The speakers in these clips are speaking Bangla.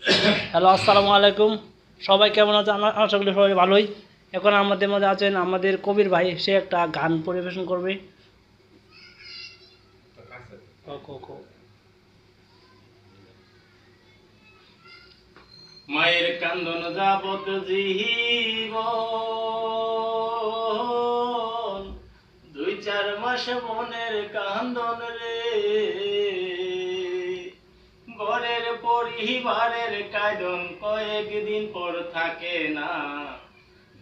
হ্যালো, আসসালামু আলাইকুম। সবাই কেমন আছে? আশা করি সবাই ভালোই। এখন আমাদের মধ্যে আছেন আমাদের কবির ভাই, সে একটা গান পরিবেশন করবে। মায়ের কান্দন যাবত জীবন, 2-4 মাস মনের কান্দন রে। ঘরের পরিবারের কাঁদন কয়েকদিন পর থাকে না।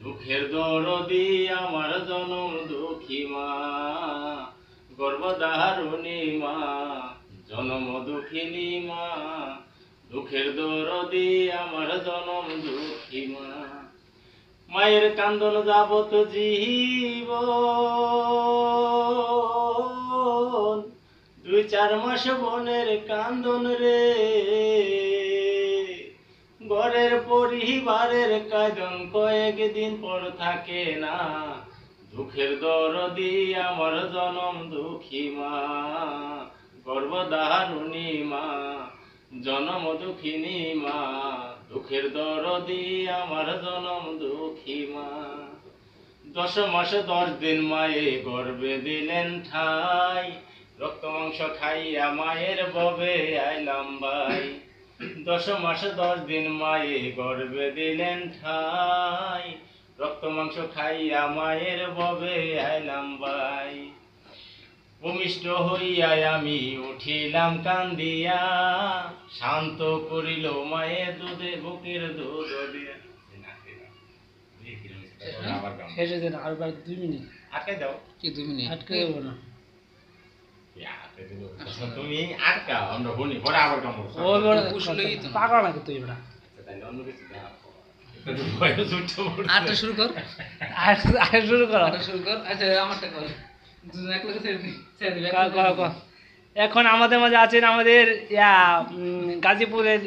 দুঃখের দরদি আমার জনম দুঃখী মা, গর্ভধারিণী মা, জনম দুঃখিনী মা। দুঃখের দরদি আমার জনম দুঃখী মা। মায়ের কান্দন যাবত জীবন, 2-4 মাস বোনের কান্দন রে। ঘরের পরিবারের কাঁদন কয়েকদিন পর থাকে না। দুঃখের দরদি আমার জনম দুঃখী মা, গর্ভধারিণী মা, জনম দুঃখিনী মা। দুঃখের দরদি আমার জনম দুঃখী মা। 10 মাস 10 দিন মায়ে গর্ভে দিলেন ঠাই, রক্ত মাংস খাইয়া মায়ের ববে আইলাম ভাই। 10 মাস 10 দিন মায়ে গর্ভে দিলেন ঠাই, রক্ত মাংস খাইয়া মায়ের ববে আইলাম ভাই। ভূমিষ্ঠ হইয়া আমি উঠিলাম কান্দিয়া, শান্ত করিল মায়ের দুধে বুকের দুধ দিয়া। শেষে দেন আর 2 মিনিট। আটকে দাও। কি 2 মিনিট? আটকে দেবো না। তুমি আটকাও, আমরা বলি পরে আবার কামড়। ও বড় কুশলেই তো। পাগল নাকি তুই বড়? তাইলে অন্য কিছু দাও। একটু বয়স উঠতে পড়ছে। আটটা শুরু কর। আর শুরু করো। আটটা শুরু কর। আচ্ছা আমারটা কর। দুজন এক লগে ছেড়ে দি। ছেড়ে দিবি। কর। এখন আমাদের মাঝে আছেন আমাদের গাজীপুরের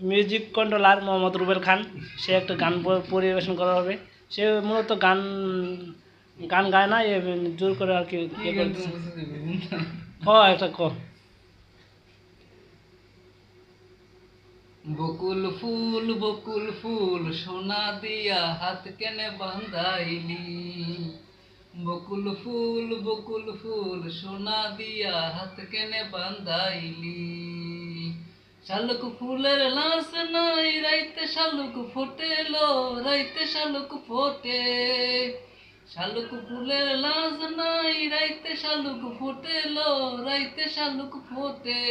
মিউজিক কন্ট্রোলার মোহাম্মদ রুবেল খান। সে একটা গান পরিবেশন করা হবে। সে মূলত গান গায় না, জোর করে আর কি একটা ক। বকুল ফুল সোনা দিয়া হাত কেনে বান্ধাইলি। বকুল ফুল সোনা দিয়া হাত কেনে বান্ধাইলি। শালুক ফুলের লাশ নাই, রাইতে শালুক ফোটেলো, রাইতে শালুক ফোটে। শালুক ফুলের লাশ নাই, রাইতে শালুক ফোটেলো, রাইতে শালুক ফোটে।